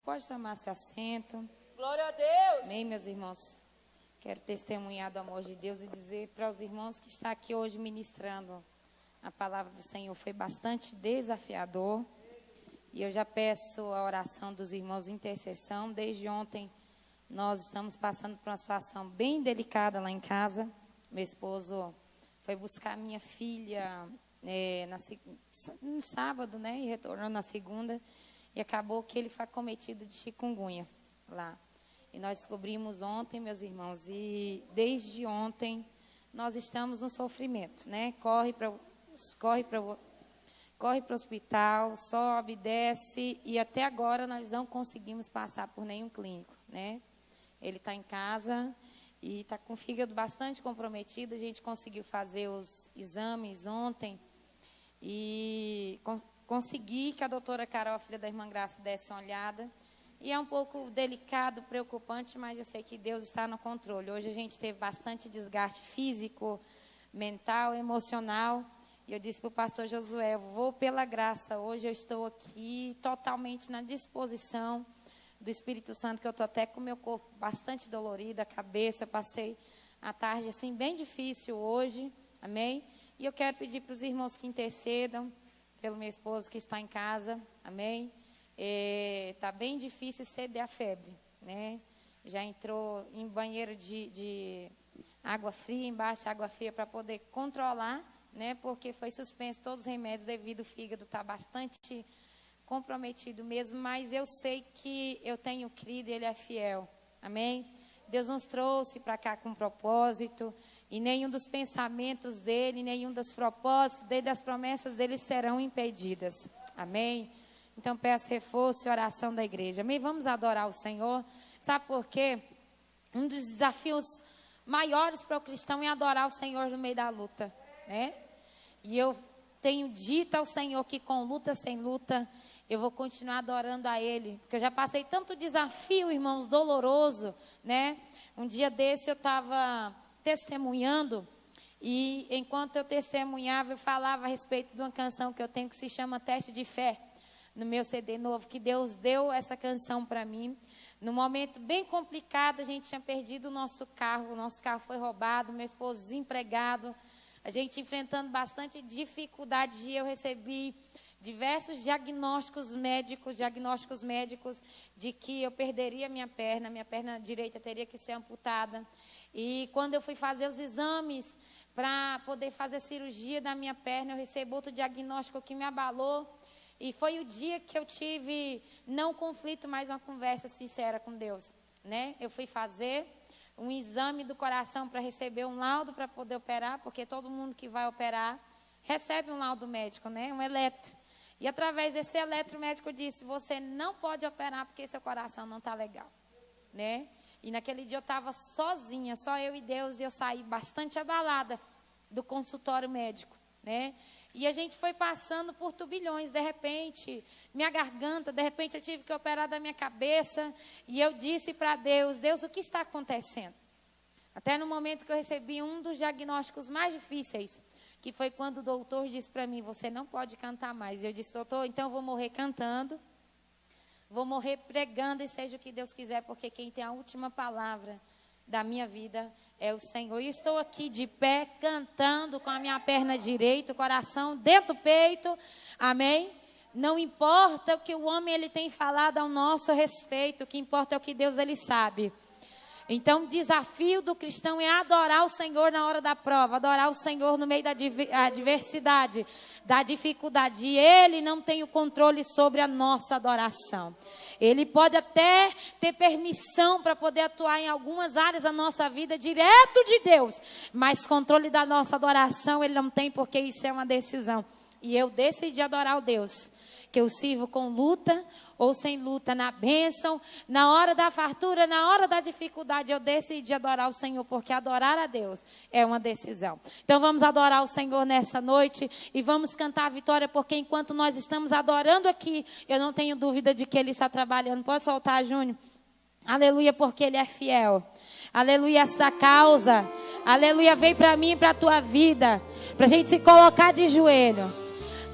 Pode tomar-se assento. Glória a Deus. Amém, meus irmãos. Quero testemunhar do amor de Deus e dizer para os irmãos que estão aqui hoje ministrando a palavra do Senhor. Foi bastante desafiador. E eu já peço a oração dos irmãos de intercessão. Desde ontem nós estamos passando por uma situação bem delicada lá em casa. Meu esposo foi buscar minha filha no sábado, né? E retornou na segunda. E acabou que ele foi acometido de chikungunya lá. E nós descobrimos ontem, meus irmãos, e desde ontem nós estamos no sofrimento, né? Corre para o hospital, sobe, desce, e até agora nós não conseguimos passar por nenhum clínico, né? Ele está em casa e está com o fígado bastante comprometido. A gente conseguiu fazer os exames ontem e consegui que a doutora Carol, filha da irmã Graça, desse uma olhada. E é um pouco delicado, preocupante, mas eu sei que Deus está no controle. Hoje a gente teve bastante desgaste físico, mental, emocional. E eu disse para o pastor Josué, vou pela graça. Hoje eu estou aqui totalmente na disposição do Espírito Santo, que eu estou até com o meu corpo bastante dolorido, a cabeça. Passei a tarde assim bem difícil hoje, amém? E eu quero pedir para os irmãos que intercedam pelo meu esposo que está em casa, amém? Está bem difícil ceder a febre, né? Já entrou em banheiro de água fria, embaixo água fria para poder controlar, né? Porque foi suspenso todos os remédios devido ao fígado estar bastante comprometido mesmo, mas eu sei que eu tenho crido e Ele é fiel, amém? Deus nos trouxe para cá com um propósito e nenhum dos pensamentos dEle, nenhum dos propósitos dEle, das promessas dEle serão impedidas, amém? Então, peço reforço e oração da igreja. Amém? Vamos adorar o Senhor. Sabe por quê? Um dos desafios maiores para o cristão é adorar o Senhor no meio da luta, né? E eu tenho dito ao Senhor que com luta, sem luta, eu vou continuar adorando a Ele. Porque eu já passei tanto desafio, irmãos, doloroso, né? Um dia desse eu estava testemunhando. E enquanto eu testemunhava, eu falava a respeito de uma canção que eu tenho que se chama Teste de Fé. No meu CD novo, que Deus deu essa canção para mim. Num momento bem complicado, a gente tinha perdido o nosso carro foi roubado, meu esposo desempregado, a gente enfrentando bastante dificuldade, e eu recebi diversos diagnósticos médicos de que eu perderia minha perna direita teria que ser amputada. E quando eu fui fazer os exames para poder fazer a cirurgia da minha perna, eu recebi outro diagnóstico que me abalou. E foi o dia que eu tive, não conflito, mas uma conversa sincera com Deus, né? Eu fui fazer um exame do coração para receber um laudo para poder operar, porque todo mundo que vai operar recebe um laudo médico, né? Um eletro. E através desse eletro, o médico disse, você não pode operar porque seu coração não está legal, né? E naquele dia eu estava sozinha, só eu e Deus, e eu saí bastante abalada do consultório médico, né? E a gente foi passando por turbilhões, de repente, minha garganta, de repente eu tive que operar da minha cabeça. E eu disse para Deus, Deus, o que está acontecendo? Até no momento que eu recebi um dos diagnósticos mais difíceis, que foi quando o doutor disse para mim, você não pode cantar mais. Eu disse, doutor, então eu vou morrer cantando, vou morrer pregando e seja o que Deus quiser, porque quem tem a última palavra da minha vida é o Senhor. E estou aqui de pé, cantando com a minha perna direita, o coração dentro do peito, amém? Não importa o que o homem ele tem falado ao nosso respeito, o que importa é o que Deus ele sabe. Então o desafio do cristão é adorar o Senhor na hora da prova, adorar o Senhor no meio da adversidade, da dificuldade. E Ele não tem o controle sobre a nossa adoração. Ele pode até ter permissão para poder atuar em algumas áreas da nossa vida direto de Deus, mas controle da nossa adoração Ele não tem, porque isso é uma decisão. E eu decidi adorar o Deus que eu sirvo com luta ou sem luta, na bênção, na hora da fartura, na hora da dificuldade, eu decidi adorar o Senhor, porque adorar a Deus é uma decisão. Então vamos adorar o Senhor nessa noite e vamos cantar a vitória, porque enquanto nós estamos adorando aqui, eu não tenho dúvida de que Ele está trabalhando. Pode soltar, Júnior? Aleluia, porque Ele é fiel. Aleluia, essa causa, aleluia, vem para mim e para a tua vida, para a gente se colocar de joelho.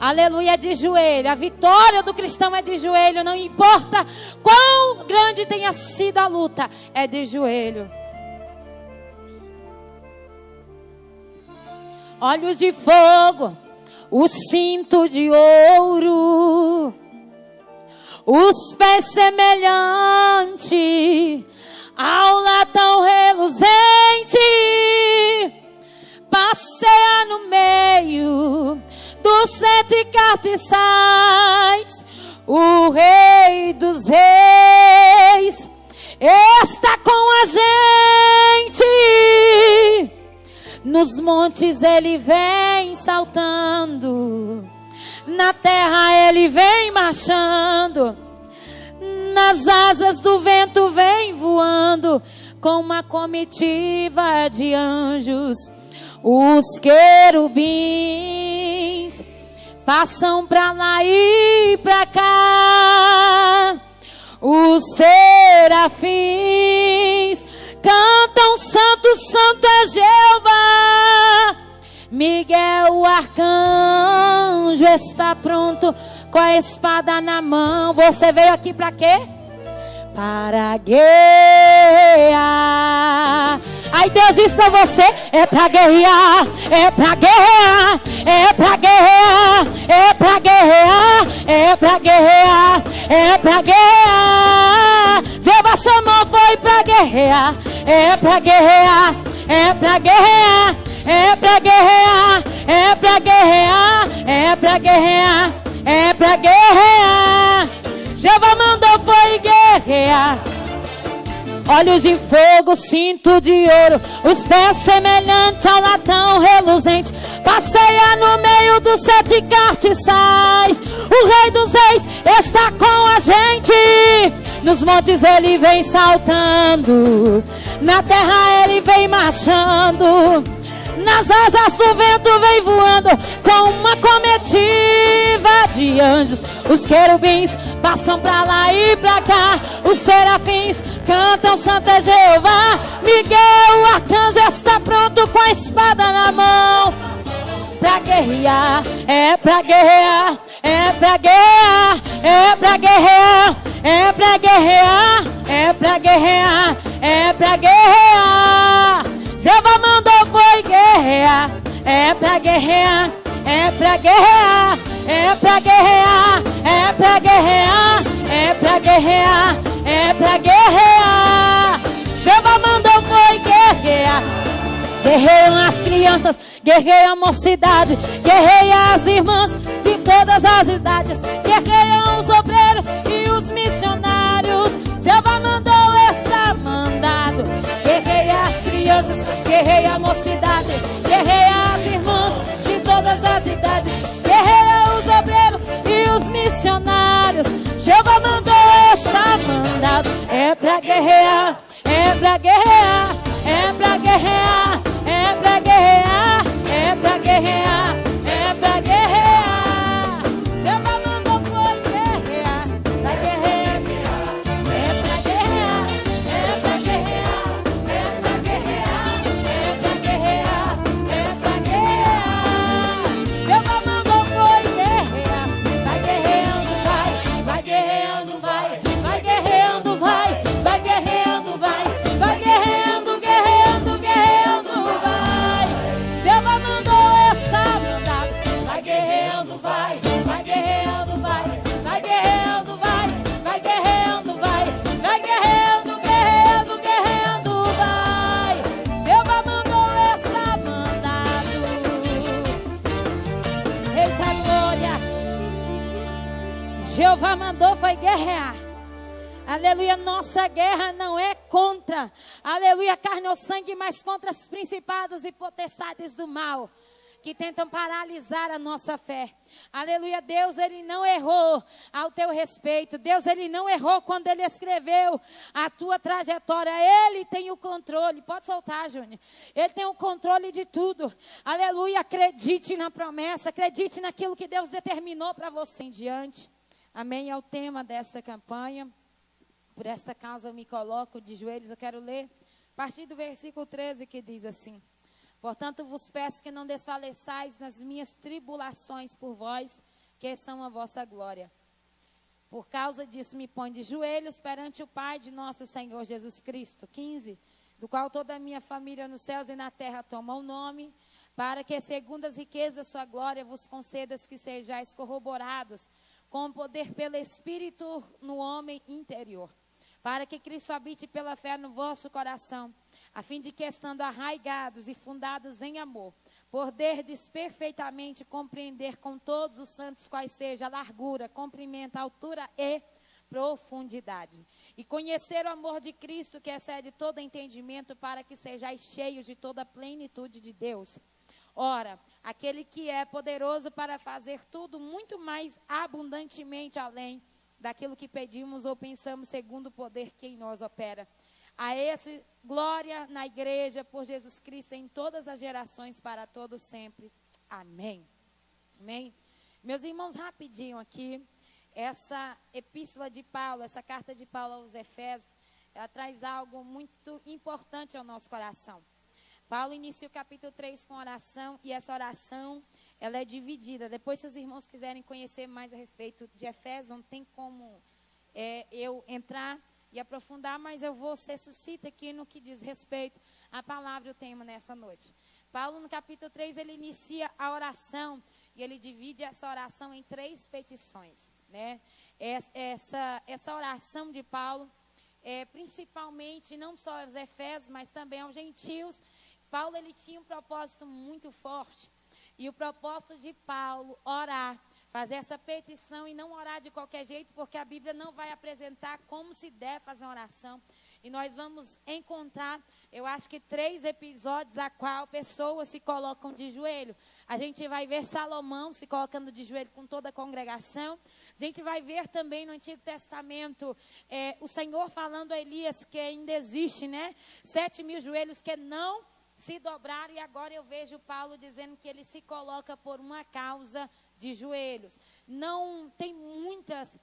Aleluia, é de joelho. A vitória do cristão é de joelho. Não importa quão grande tenha sido a luta, é de joelho. Olhos de fogo, o cinto de ouro, os pés semelhante ao latão reluzente, passeia no meio dos 7 castiçais, o Rei dos Reis está com a gente. Nos montes ele vem saltando, na terra ele vem marchando, nas asas do vento vem voando, com uma comitiva de anjos. Os querubins passam pra lá e pra cá, os serafins cantam: Santo, Santo é Jeová. Miguel, o arcanjo, está pronto com a espada na mão. Você veio aqui para quê? Para guerrear. Aí Deus diz para você: é para guerrear, é para guerrear, é para guerrear, é para guerrear, é para guerrear, é para guerrear. Jeová chamou, foi para guerrear. É pra guerrear, é pra guerrear, é pra guerrear, é pra guerrear, é pra guerrear, é pra guerrear. Jeová mandou, foi guerrear. Olhos de fogo, cinto de ouro, os pés semelhantes ao latão reluzente, passeia no meio dos 7 castiçais. O Rei dos Reis está com a gente. Nos montes ele vem saltando, na terra ele vem marchando, nas asas do vento vem voando, com uma comitiva de anjos. Os querubins passam pra lá e pra cá, os serafins cantam: Santo é Jeová. Miguel, o arcanjo, está pronto com a espada na mão. Pra guerrear, é pra guerrear, é pra guerrear, é pra guerrear, é pra guerrear, é pra guerrear, é pra guerrear. Jeová mandou, foi guerrear. É pra guerrear, é pra guerrear, é pra guerrear, é pra guerrear, é pra guerrear, é pra guerrear. Jeová mandou, foi guerrear. Guerreiam as crianças, guerreiam a mocidade, guerreiam as irmãs de todas as idades, guerreiam os obreiros e os missionários. Jeová mandou, está mandado. Guerreia as crianças, guerreia a mocidade, guerreia as irmãs de todas as idades, guerreia os obreiros e os missionários. Jeová mandou, está mandado. É pra guerrear, é pra guerrear, é pra guerrear, é pra guerrear, é pra guerrear, é pra guerrear. Jeová mandou, foi guerrear, pra guerrear, é pra guerrear, é pra guerrear, é pra guerrear, é pra guerrear, é pra guerrear. Jeová mandou, foi guerrear, vai guerreando, vai guerreando, vai guerreando, vai guerreando, vai guerreando, guerreando, guerreando, vai. Jeová mandou, está mandado. Vai guerreando, vai guerreando, vai guerreando, vai guerreando, vai guerreando, guerreando, guerreando, vai. Jeová mandou, está mandado. Eita glória. Jeová mandou, foi guerrear. Aleluia, nossa guerra não é contra, aleluia, carne ou sangue, mas contra os principados e potestades do mal, que tentam paralisar a nossa fé. Aleluia, Deus, Ele não errou ao teu respeito. Deus, Ele não errou quando Ele escreveu a tua trajetória. Ele tem o controle. Pode soltar, Júnior. Ele tem o controle de tudo. Aleluia, acredite na promessa, acredite naquilo que Deus determinou para você em diante. Amém, é o tema desta campanha. Por esta causa eu me coloco de joelhos. Eu quero ler a partir do versículo 13, que diz assim: portanto vos peço que não desfaleçais nas minhas tribulações por vós, que são a vossa glória. Por causa disso me põe de joelhos perante o Pai de nosso Senhor Jesus Cristo. 15. Do qual toda a minha família nos céus e na terra toma o nome, para que segundo as riquezas da sua glória vos concedas que sejais corroborados com o poder pelo Espírito no homem interior, para que Cristo habite pela fé no vosso coração, a fim de que, estando arraigados e fundados em amor, poderdes perfeitamente compreender com todos os santos quais seja a largura, comprimento, altura e profundidade. E conhecer o amor de Cristo, que excede todo entendimento, para que sejais cheios de toda a plenitude de Deus. Ora, aquele que é poderoso para fazer tudo muito mais abundantemente além daquilo que pedimos ou pensamos, segundo o poder que em nós opera. A esse glória na igreja por Jesus Cristo em todas as gerações, para todos sempre. Amém. Amém. Meus irmãos, rapidinho aqui, essa epístola de Paulo, essa carta de Paulo aos Efésios, ela traz algo muito importante ao nosso coração. Paulo inicia o capítulo 3 com oração, e essa oração, ela é dividida. Depois, se os irmãos quiserem conhecer mais a respeito de Efésios, não tem como eu entrar e aprofundar, mas eu vou ser sucinta aqui no que diz respeito à palavra e o tema nessa noite. Paulo, no capítulo 3, ele inicia a oração, e ele divide essa oração em 3 petições, né? Essa oração de Paulo, principalmente, não só aos Efésios, mas também aos gentios. Paulo, ele tinha um propósito muito forte, e o propósito de Paulo, orar, fazer essa petição e não orar de qualquer jeito, porque a Bíblia não vai apresentar como se deve fazer uma oração. E nós vamos encontrar, eu acho que 3 episódios a qual pessoas se colocam de joelho. A gente vai ver Salomão se colocando de joelho com toda a congregação. A gente vai ver também no Antigo Testamento o Senhor falando a Elias que ainda existe, né? 7.000 joelhos que não se dobraram, e agora eu vejo Paulo dizendo que ele se coloca por uma causa de joelhos. Não tem muitas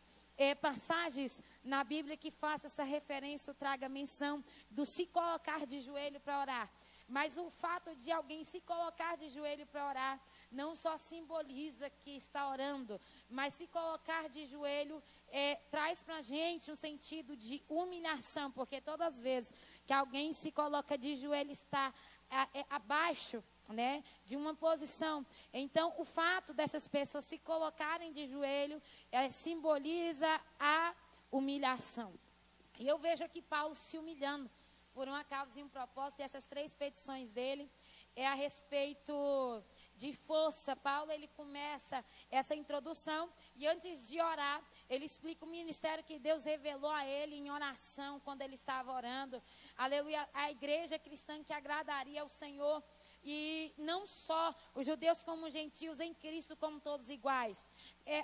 passagens na Bíblia que faça essa referência ou traga menção do se colocar de joelho para orar. Mas o fato de alguém se colocar de joelho para orar não só simboliza que está orando, mas se colocar de joelho traz para a gente um sentido de humilhação, porque todas as vezes que alguém se coloca de joelho está abaixo, né, de uma posição. Então, o fato dessas pessoas se colocarem de joelho simboliza a humilhação. E eu vejo aqui Paulo se humilhando por uma causa e um propósito, e essas 3 petições dele é a respeito de força. Paulo, ele começa essa introdução, e antes de orar, ele explica o ministério que Deus revelou a ele em oração, quando ele estava orando. Aleluia, a igreja cristã que agradaria ao Senhor, e não só os judeus como os gentios em Cristo, como todos iguais.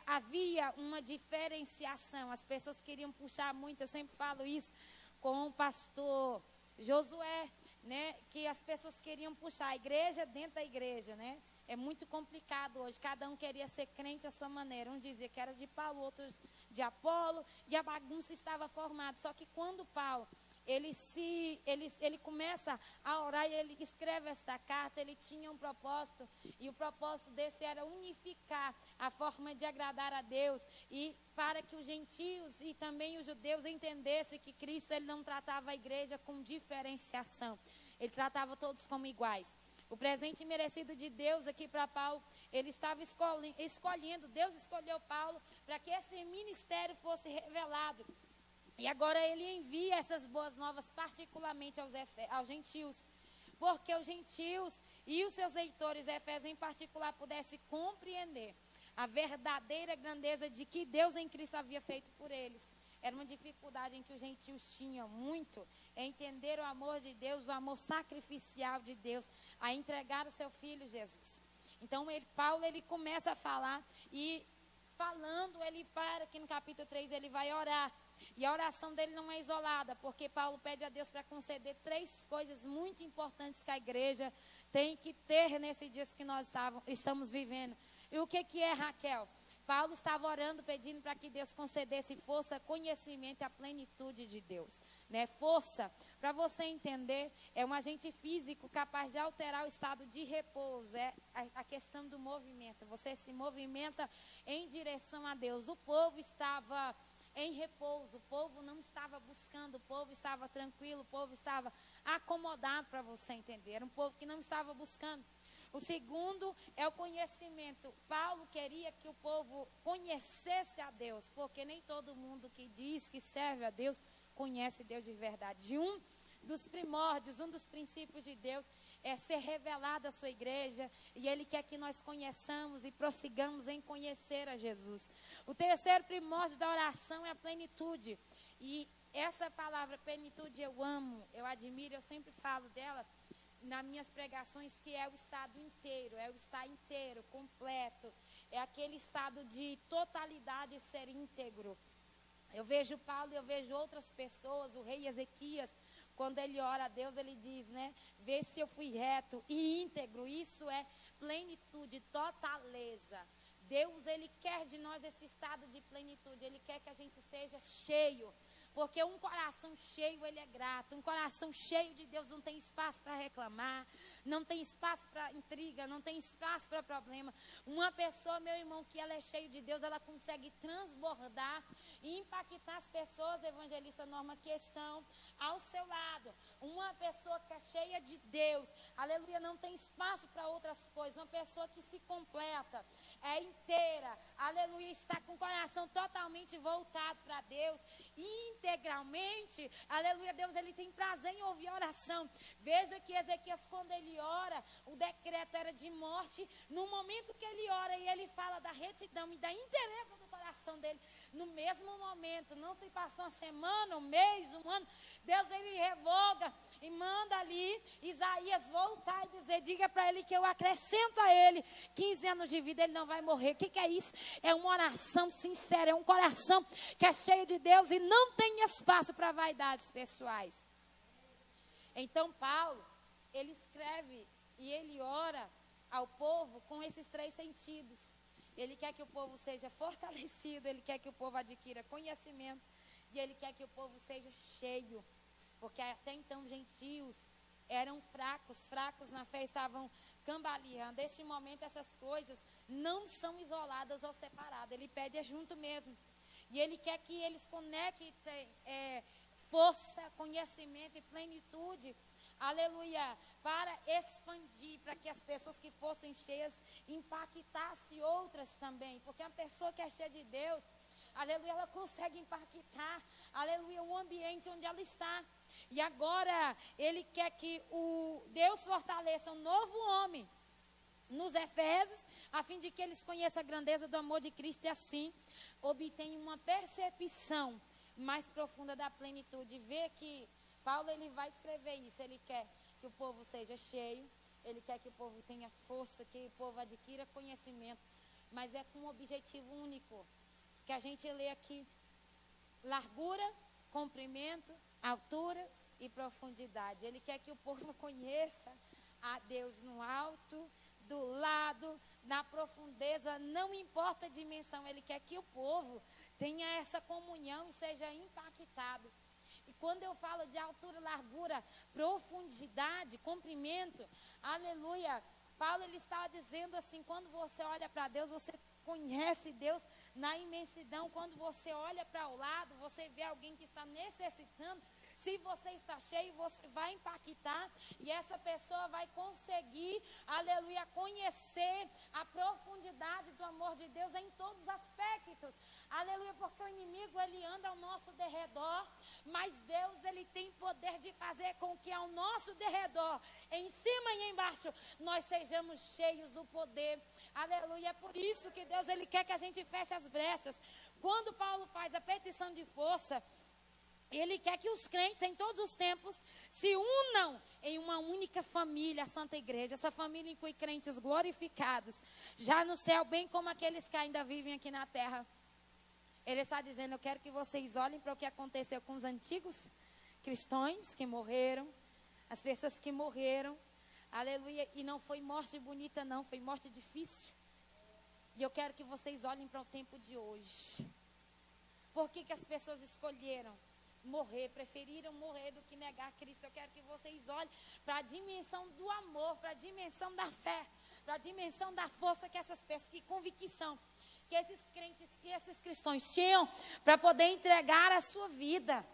Havia uma diferenciação, as pessoas queriam puxar muito, eu sempre falo isso com o pastor Josué, né, que as pessoas queriam puxar a igreja dentro da igreja, né? É muito complicado hoje, cada um queria ser crente à sua maneira. Um dizia que era de Paulo, outros de Apolo, e a bagunça estava formada. Só que quando Paulo, ele começa a orar e ele escreve esta carta, ele tinha um propósito, e o propósito desse era unificar a forma de agradar a Deus, e para que os gentios e também os judeus entendessem que Cristo, ele não tratava a igreja com diferenciação, ele tratava todos como iguais. O presente merecido de Deus aqui para Paulo, ele estava escolhendo, Deus escolheu Paulo para que esse ministério fosse revelado. E agora ele envia essas boas novas particularmente aos gentios, porque os gentios e os seus leitores, Efésios em particular, pudessem compreender a verdadeira grandeza de que Deus em Cristo havia feito por eles. Era uma dificuldade em que os gentios tinham muito, entender o amor de Deus, o amor sacrificial de Deus, a entregar o seu Filho Jesus. Então, Paulo, ele começa a falar, e falando, ele para que no capítulo 3 ele vai orar. E a oração dele não é isolada, porque Paulo pede a Deus para conceder 3 coisas muito importantes que a igreja tem que ter nesses dias que nós estamos vivendo. E o que é, Raquel? Paulo estava orando, pedindo para que Deus concedesse força, conhecimento e a plenitude de Deus, né? Força, para você entender, é um agente físico capaz de alterar o estado de repouso, é a questão do movimento. Você se movimenta em direção a Deus. O povo estava em repouso, o povo não estava buscando, o povo estava tranquilo, o povo estava acomodado, para você entender. Era um povo que não estava buscando. O segundo é o conhecimento. Paulo queria que o povo conhecesse a Deus, porque nem todo mundo que diz que serve a Deus conhece Deus de verdade. Um dos primórdios, um dos princípios de Deus é ser revelado à sua igreja, e Ele quer que nós conheçamos e prossigamos em conhecer a Jesus. O terceiro primórdio da oração é a plenitude, e essa palavra plenitude eu amo, eu admiro, eu sempre falo dela nas minhas pregações, que é o estado inteiro, é o estar inteiro, completo, é aquele estado de totalidade, ser íntegro. Eu vejo Paulo e eu vejo outras pessoas, o rei Ezequias, quando ele ora a Deus, ele diz, né, vê se eu fui reto e íntegro. Isso é plenitude, totaleza. Deus, Ele quer de nós esse estado de plenitude, Ele quer que a gente seja cheio. Porque um coração cheio, ele é grato. Um coração cheio de Deus não tem espaço para reclamar, não tem espaço para intriga, não tem espaço para problema. Uma pessoa, meu irmão, que ela é cheia de Deus, ela consegue transbordar e impactar as pessoas, evangelista Norma, que estão ao seu lado. Uma pessoa que é cheia de Deus, aleluia, não tem espaço para outras coisas. Uma pessoa que se completa, é inteira, aleluia, está com o coração totalmente voltado para Deus, integralmente, aleluia, Deus, Ele tem prazer em ouvir a oração. Veja que Ezequias, quando ele ora, o decreto era de morte. No momento que ele ora e ele fala da retidão e da inteireza do coração dele, no mesmo momento, não se passou uma semana, um mês, um ano, Deus, Ele revoga e manda ali Isaías voltar e dizer, diga para ele que eu acrescento a ele 15 anos de vida, ele não vai morrer. O que é isso? É uma oração sincera, é um coração que é cheio de Deus e não tem espaço para vaidades pessoais. Então Paulo, ele escreve e ele ora ao povo com esses três sentidos. Ele quer que o povo seja fortalecido, ele quer que o povo adquira conhecimento e ele quer que o povo seja cheio. Porque até então gentios eram fracos na fé, estavam cambaleando. Neste momento essas coisas não são isoladas ou separadas, ele pede junto mesmo. E ele quer que eles conectem força, conhecimento e plenitude, aleluia, para expandir, para que as pessoas que fossem cheias impactassem outras também. Porque a pessoa que é cheia de Deus, aleluia, ela consegue impactar, aleluia, o ambiente onde ela está. E agora ele quer que o Deus fortaleça um novo homem nos Efésios, a fim de que eles conheçam a grandeza do amor de Cristo e assim obtenham uma percepção mais profunda da plenitude. Vê que Paulo, ele vai escrever isso, ele quer que o povo seja cheio, ele quer que o povo tenha força, que o povo adquira conhecimento, mas é com um objetivo único, que a gente lê aqui: largura, comprimento, altura e profundidade. Ele quer que o povo conheça a Deus no alto, do lado, na profundeza, não importa a dimensão. Ele quer que o povo tenha essa comunhão e seja impactado. E quando eu falo de altura, largura, profundidade, comprimento, aleluia, Paulo, ele está dizendo assim, quando você olha para Deus, você conhece Deus na imensidão. Quando você olha para o lado, você vê alguém que está necessitando. Se você está cheio, você vai impactar e essa pessoa vai conseguir, aleluia, conhecer a profundidade do amor de Deus em todos os aspectos. Aleluia, porque o inimigo, ele anda ao nosso derredor, mas Deus, ele tem poder de fazer com que ao nosso derredor, em cima e embaixo, nós sejamos cheios do poder. Aleluia, é por isso que Deus, ele quer que a gente feche as brechas. Quando Paulo faz a petição de força, ele quer que os crentes em todos os tempos se unam em uma única família, a Santa Igreja. Essa família inclui crentes glorificados já no céu, bem como aqueles que ainda vivem aqui na terra. Ele está dizendo, eu quero que vocês olhem para o que aconteceu com os antigos cristãos que morreram, as pessoas que morreram, aleluia, e não foi morte bonita não, foi morte difícil. E eu quero que vocês olhem para o tempo de hoje. Por que as pessoas escolheram morrer, preferiram morrer do que negar Cristo? Eu quero que vocês olhem para a dimensão do amor, para a dimensão da fé, para a dimensão da força que essas pessoas, que convicção, que esses crentes, que esses cristãos tinham para poder entregar a sua vida.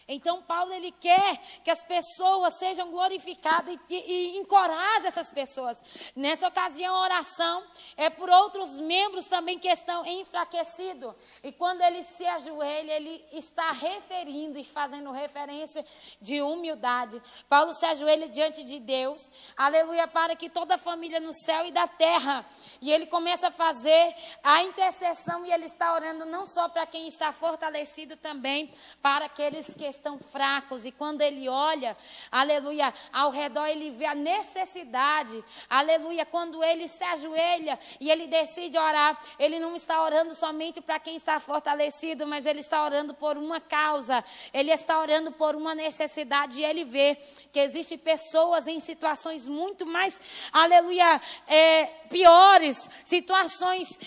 Então Paulo, ele quer que as pessoas sejam glorificadas e encoraja essas pessoas. Nessa ocasião, a oração é por outros membros também que estão enfraquecidos. E quando ele se ajoelha, ele está referindo e fazendo referência de humildade. Paulo se ajoelha diante de Deus, aleluia, para que toda a família no céu e da terra. E ele começa a fazer a intercessão e ele está orando não só para quem está fortalecido, também para aqueles que estão fracos. E quando ele olha, aleluia, ao redor, ele vê a necessidade, aleluia. Quando ele se ajoelha e ele decide orar, ele não está orando somente para quem está fortalecido, mas ele está orando por uma causa, ele está orando por uma necessidade. E ele vê que existem pessoas em situações muito mais, aleluia, piores, situações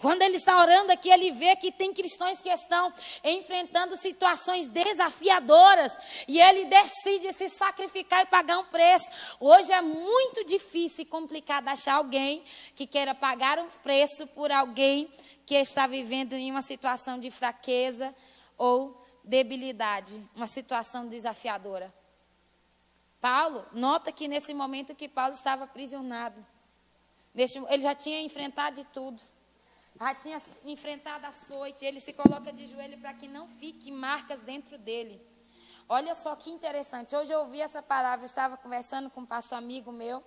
quando ele está orando aqui, ele vê que tem cristãos que estão enfrentando situações desafiadoras. E ele decide se sacrificar e pagar um preço. Hoje é muito difícil e complicado achar alguém que queira pagar um preço por alguém que está vivendo em uma situação de fraqueza ou debilidade. Uma situação desafiadora. Paulo, nota que nesse momento que Paulo estava aprisionado. Ele já tinha enfrentado de tudo. Já tinha enfrentado açoite, ele se coloca de joelho para que não fique marcas dentro dele. Olha só que interessante, hoje eu ouvi essa palavra, eu estava conversando com um pastor amigo meu,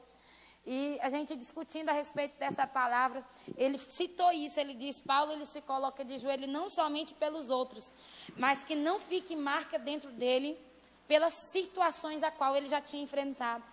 e a gente discutindo a respeito dessa palavra, ele citou isso, ele diz, Paulo, ele se coloca de joelho não somente pelos outros, mas que não fique marca dentro dele, pelas situações a qual ele já tinha enfrentado.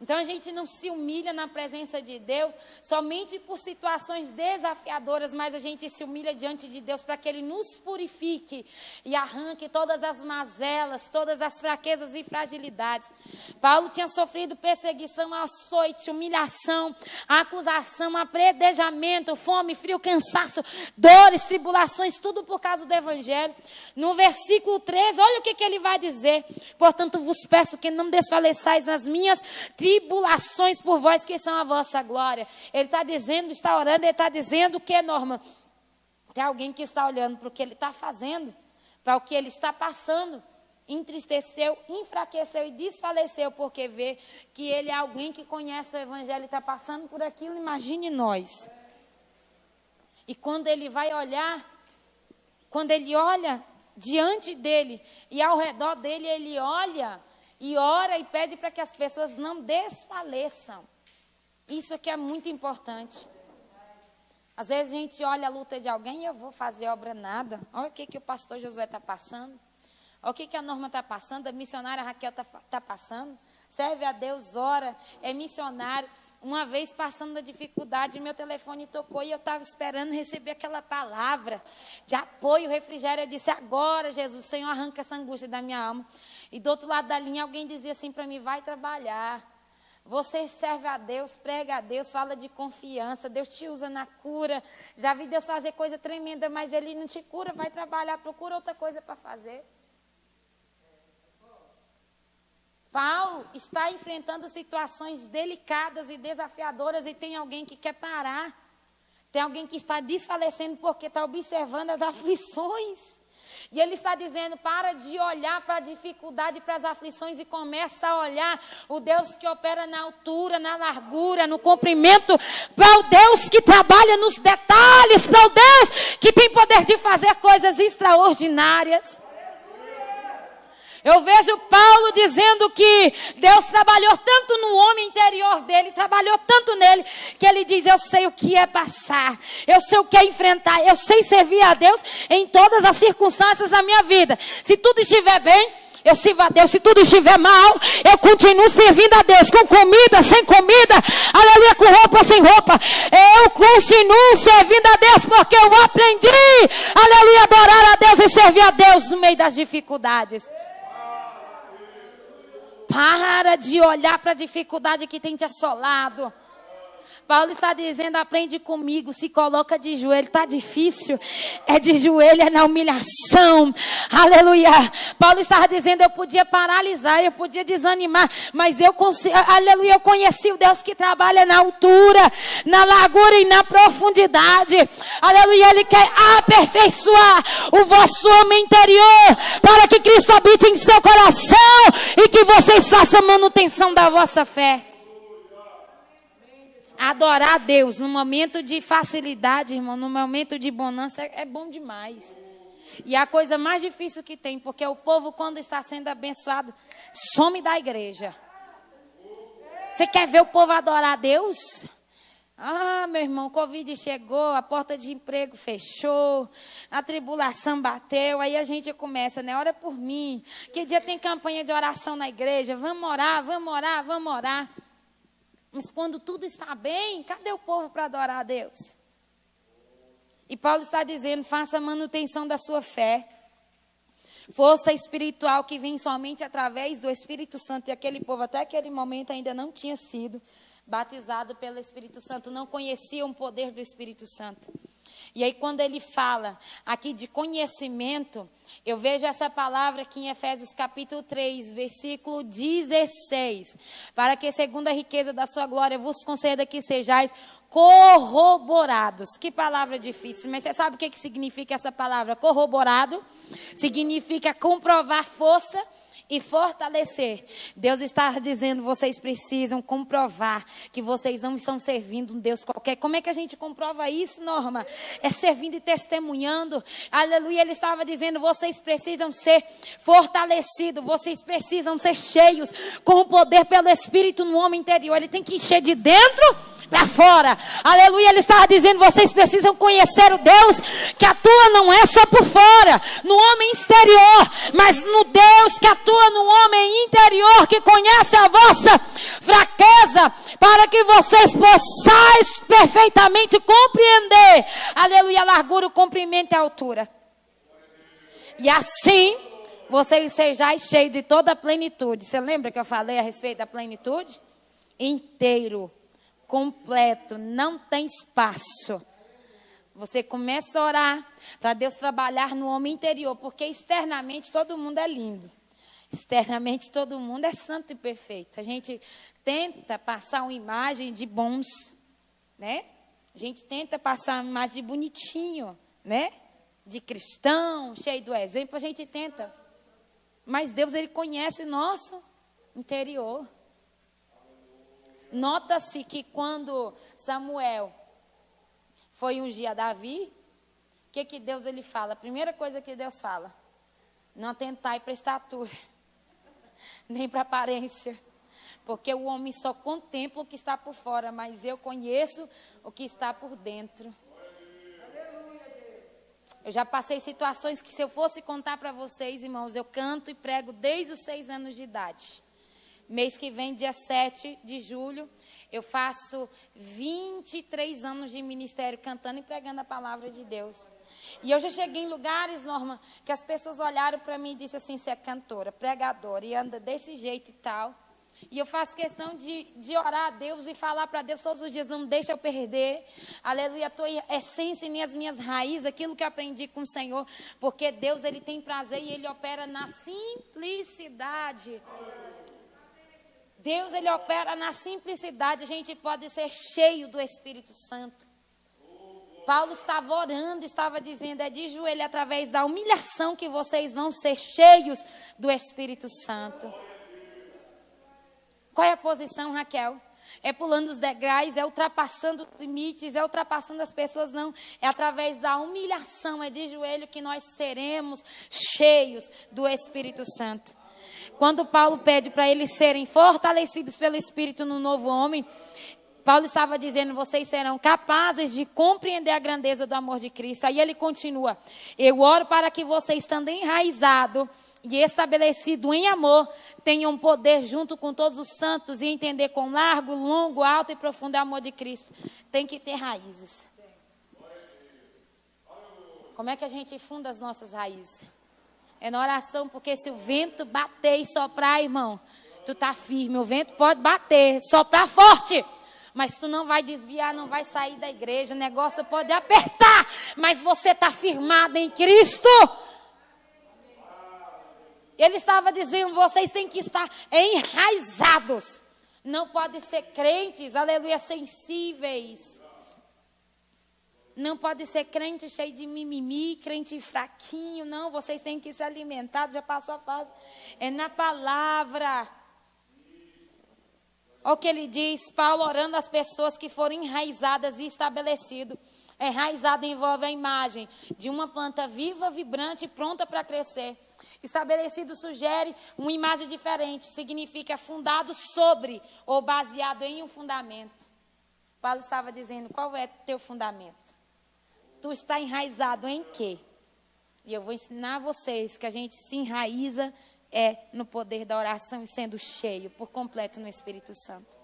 Então a gente não se humilha na presença de Deus somente por situações desafiadoras, mas a gente se humilha diante de Deus para que Ele nos purifique e arranque todas as mazelas, todas as fraquezas e fragilidades. Paulo tinha sofrido perseguição, açoite, humilhação, acusação, apredejamento, fome, frio, cansaço, dores, tribulações, tudo por causa do Evangelho. No versículo 13, olha o que ele vai dizer. Portanto, vos peço que não desfaleçais nas minhas tribulações por vós, que são a vossa glória. Ele está dizendo, está orando, ele está dizendo que é norma. Tem alguém que está olhando para o que ele está fazendo, para o que ele está passando, entristeceu, enfraqueceu e desfaleceu, porque vê que ele é alguém que conhece o Evangelho e está passando por aquilo. Imagine nós. E quando ele vai olhar, quando ele olha diante dele e ao redor dele, ele olha e ora e pede para que as pessoas não desfaleçam. Isso aqui é muito importante. Às vezes a gente olha a luta de alguém e eu vou fazer obra nada. Olha o que o pastor Josué está passando. Olha o que a Norma está passando, a missionária Raquel está passando. Serve a Deus, ora, é missionário. Uma vez passando a dificuldade, meu telefone tocou e eu estava esperando receber aquela palavra de apoio, refrigério. Eu disse, agora, Jesus, o Senhor arranca essa angústia da minha alma. E do outro lado da linha, alguém dizia assim para mim, vai trabalhar. Você serve a Deus, prega a Deus, fala de confiança, Deus te usa na cura. Já vi Deus fazer coisa tremenda, mas Ele não te cura, vai trabalhar, procura outra coisa para fazer. Paulo está enfrentando situações delicadas e desafiadoras e tem alguém que quer parar. Tem alguém que está desfalecendo porque está observando as aflições. E ele está dizendo, para de olhar para a dificuldade, para as aflições e começa a olhar o Deus que opera na altura, na largura, no comprimento, para o Deus que trabalha nos detalhes, para o Deus que tem poder de fazer coisas extraordinárias. Eu vejo Paulo dizendo que Deus trabalhou tanto no homem interior dele, trabalhou tanto nele, que ele diz, eu sei o que é passar, eu sei o que é enfrentar, eu sei servir a Deus em todas as circunstâncias da minha vida. Se tudo estiver bem, eu sirvo a Deus. Se tudo estiver mal, eu continuo servindo a Deus, com comida, sem comida, aleluia, com roupa, sem roupa. Eu continuo servindo a Deus, porque eu aprendi, aleluia, a adorar a Deus e servir a Deus no meio das dificuldades. Para de olhar para a dificuldade que tem te assolado. Paulo está dizendo, aprende comigo, se coloca de joelho, está difícil, é de joelho, é na humilhação, aleluia. Paulo estava dizendo, eu podia paralisar, eu podia desanimar, mas eu aleluia, eu conheci o Deus que trabalha na altura, na largura e na profundidade, aleluia. Ele quer aperfeiçoar o vosso homem interior, para que Cristo habite em seu coração, e que vocês façam manutenção da vossa fé. Adorar a Deus no momento de facilidade, irmão, no momento de bonança, é bom demais. E é a coisa mais difícil que tem, porque o povo, quando está sendo abençoado, some da igreja. Você quer ver o povo adorar a Deus? Ah, meu irmão, o Covid chegou, a porta de emprego fechou, a tribulação bateu, aí a gente começa, né? Ora por mim. Que dia tem campanha de oração na igreja? Vamos orar, vamos orar, vamos orar. Mas quando tudo está bem, cadê o povo para adorar a Deus? E Paulo está dizendo, faça a manutenção da sua fé. Força espiritual que vem somente através do Espírito Santo. E aquele povo até aquele momento ainda não tinha sido batizado pelo Espírito Santo. Não conhecia o poder do Espírito Santo. E aí quando ele fala aqui de conhecimento, eu vejo essa palavra aqui em Efésios capítulo 3, versículo 16. Para que segundo a riqueza da sua glória vos conceda que sejais corroborados. Que palavra difícil, mas você sabe o que significa essa palavra? Corroborado significa comprovar força e fortalecer. Deus está dizendo, vocês precisam comprovar que vocês não estão servindo um Deus qualquer. Como é que a gente comprova isso, Norma? É servindo e testemunhando. Aleluia, ele estava dizendo, vocês precisam ser fortalecidos, vocês precisam ser cheios com o poder pelo Espírito no homem interior. Ele tem que encher de dentro para fora. Aleluia, ele estava dizendo, vocês precisam conhecer o Deus que atua não é só por fora, no homem exterior, mas no Deus que atua no homem interior, que conhece a vossa fraqueza, para que vocês possais perfeitamente compreender, aleluia, a largura, o comprimento e a altura. E assim, vocês sejais cheios de toda a plenitude. Você lembra que eu falei a respeito da plenitude? Inteiro, completo, não tem espaço. Você começa a orar para Deus trabalhar no homem interior, porque externamente todo mundo é lindo. Externamente todo mundo é santo e perfeito. A gente tenta passar uma imagem de bons, né? A gente tenta passar uma imagem de bonitinho, né? De cristão, cheio do exemplo, a gente tenta. Mas Deus, ele conhece nosso interior. Nota-se que quando Samuel foi ungir a Davi, o que Deus ele fala? A primeira coisa que Deus fala, não atentai para a estatura, nem para a aparência, porque o homem só contempla o que está por fora, mas eu conheço o que está por dentro. Eu já passei situações que, se eu fosse contar para vocês, irmãos, eu canto e prego desde os 6 anos de idade. Mês que vem, dia 7 de julho, eu faço 23 anos de ministério cantando e pregando a palavra de Deus. E eu já cheguei em lugares, Norma, que as pessoas olharam para mim e disseram assim, você é cantora, pregadora, e anda desse jeito e tal. E eu faço questão de orar a Deus e falar para Deus todos os dias, não deixa eu perder, aleluia, a tua essência e as minhas raízes, aquilo que eu aprendi com o Senhor, porque Deus, ele tem prazer e ele opera na simplicidade. Deus, ele opera na simplicidade, a gente pode ser cheio do Espírito Santo. Paulo estava orando, estava dizendo, é de joelho, através da humilhação que vocês vão ser cheios do Espírito Santo. Qual é a posição, Raquel? É pulando os degraus, é ultrapassando os limites, é ultrapassando as pessoas, não. É através da humilhação, é de joelho que nós seremos cheios do Espírito Santo. Quando Paulo pede para eles serem fortalecidos pelo Espírito no novo homem, Paulo estava dizendo, vocês serão capazes de compreender a grandeza do amor de Cristo. Aí ele continua, eu oro para que vocês, estando enraizados e estabelecidos em amor, tenham poder junto com todos os santos e entender com largo, longo, alto e profundo o amor de Cristo. Tem que ter raízes. Como é que a gente funda as nossas raízes? É na oração, porque se o vento bater e soprar, irmão, tu tá firme. O vento pode bater, soprar forte, Mas tu não vai desviar, não vai sair da igreja. O negócio pode apertar, mas você está firmado em Cristo. Ele estava dizendo, vocês têm que estar enraizados. Não podem ser crentes, aleluia, sensíveis. Não pode ser crente cheio de mimimi, crente fraquinho. Não, vocês têm que ser alimentados. Já passou a fase. É na palavra. Olha o que ele diz, Paulo orando às pessoas que foram enraizadas e estabelecidas. Enraizado envolve a imagem de uma planta viva, vibrante e pronta para crescer. Estabelecido sugere uma imagem diferente. Significa fundado sobre ou baseado em um fundamento. Paulo estava dizendo, qual é teu fundamento? Tu está enraizado em quê? E eu vou ensinar a vocês que a gente se enraiza no poder da oração e sendo cheio por completo no Espírito Santo.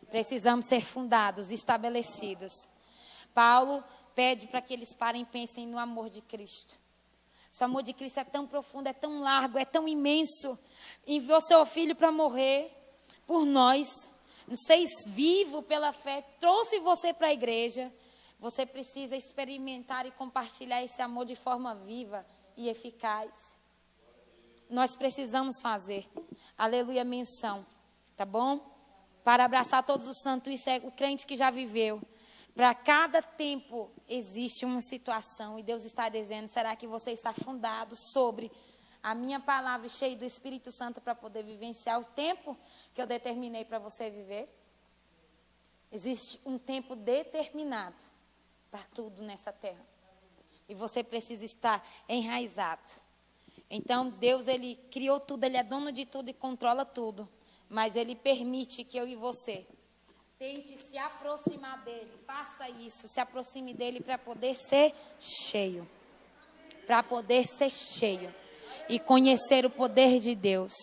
Precisamos ser fundados, estabelecidos. Paulo pede para que eles parem e pensem no amor de Cristo. Esse amor de Cristo é tão profundo, é tão largo, é tão imenso. Enviou seu Filho para morrer por nós. Nos fez vivo pela fé. Trouxe você para a igreja. Você precisa experimentar e compartilhar esse amor de forma viva e eficaz. Nós precisamos fazer. Aleluia, menção. Tá bom? Para abraçar todos os santos. Isso é o crente que já viveu. Para cada tempo existe uma situação e Deus está dizendo, será que você está fundado sobre a minha palavra cheia do Espírito Santo para poder vivenciar o tempo que eu determinei para você viver? Existe um tempo determinado para tudo nessa terra e você precisa estar enraizado. Então Deus, Ele criou tudo, Ele é dono de tudo e controla tudo, mas Ele permite que eu e você tente se aproximar dele, faça isso, se aproxime dele para poder ser cheio. Para poder ser cheio e conhecer o poder de Deus.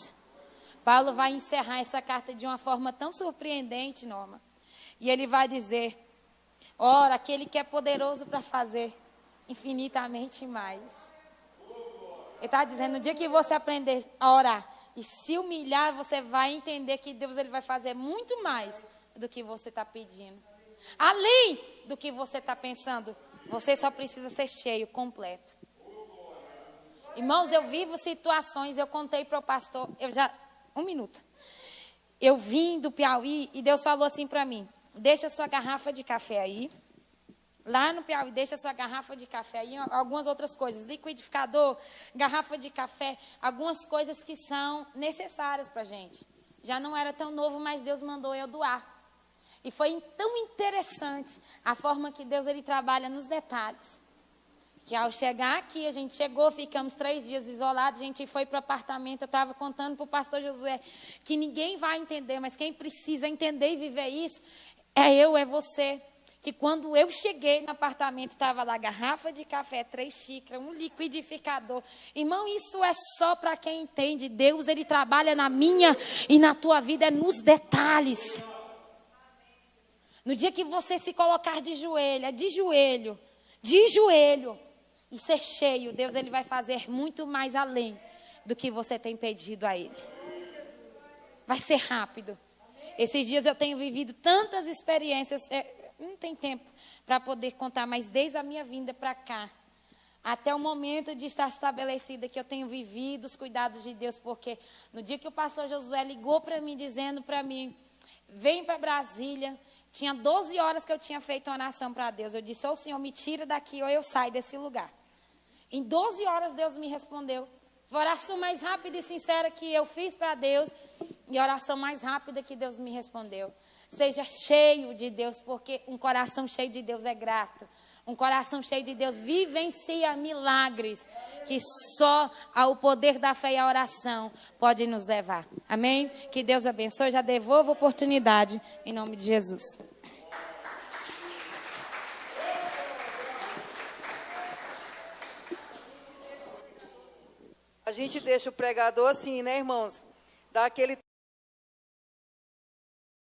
Paulo vai encerrar essa carta de uma forma tão surpreendente, Norma. E ele vai dizer, ora, aquele que é poderoso para fazer infinitamente mais. Ele está dizendo, no dia que você aprender a orar e se humilhar, você vai entender que Deus ele vai fazer muito mais do que você está pedindo. Além do que você está pensando, você só precisa ser cheio, completo. Irmãos, eu vivo situações, eu contei para o pastor, um minuto. Eu vim do Piauí e Deus falou assim para mim, deixa sua garrafa de café aí. Lá no Piauí, deixa sua garrafa de café aí, algumas outras coisas, liquidificador, garrafa de café, algumas coisas que são necessárias para a gente. Já não era tão novo, mas Deus mandou eu doar. E foi tão interessante a forma que Deus ele trabalha nos detalhes. Que ao chegar aqui, a gente chegou, ficamos 3 dias isolados, a gente foi para o apartamento, eu estava contando para o pastor Josué que ninguém vai entender, mas quem precisa entender e viver isso é você. Que quando eu cheguei no apartamento, estava lá garrafa de café, 3 xícaras, um liquidificador. Irmão, isso é só para quem entende. Deus, ele trabalha na minha e na tua vida, é nos detalhes. No dia que você se colocar de joelho, e ser cheio, Deus ele vai fazer muito mais além do que você tem pedido a Ele. Vai ser rápido. Esses dias eu tenho vivido tantas experiências, não tem tempo para poder contar, mas desde a minha vinda para cá, até o momento de estar estabelecida que eu tenho vivido os cuidados de Deus, porque no dia que o pastor Josué ligou para mim, dizendo para mim, vem para Brasília, tinha 12 horas que eu tinha feito uma oração para Deus. Eu disse, ou o Senhor me tira daqui ou eu saio desse lugar. Em 12 horas Deus me respondeu. Foi a oração mais rápida e sincera que eu fiz para Deus. E a oração mais rápida que Deus me respondeu. Seja cheio de Deus, porque um coração cheio de Deus é grato. Um coração cheio de Deus vivencia milagres que só o poder da fé e a oração pode nos levar. Amém? Que Deus abençoe. Já devolvo a oportunidade em nome de Jesus. A gente deixa o pregador assim, né, irmãos? Dá aquele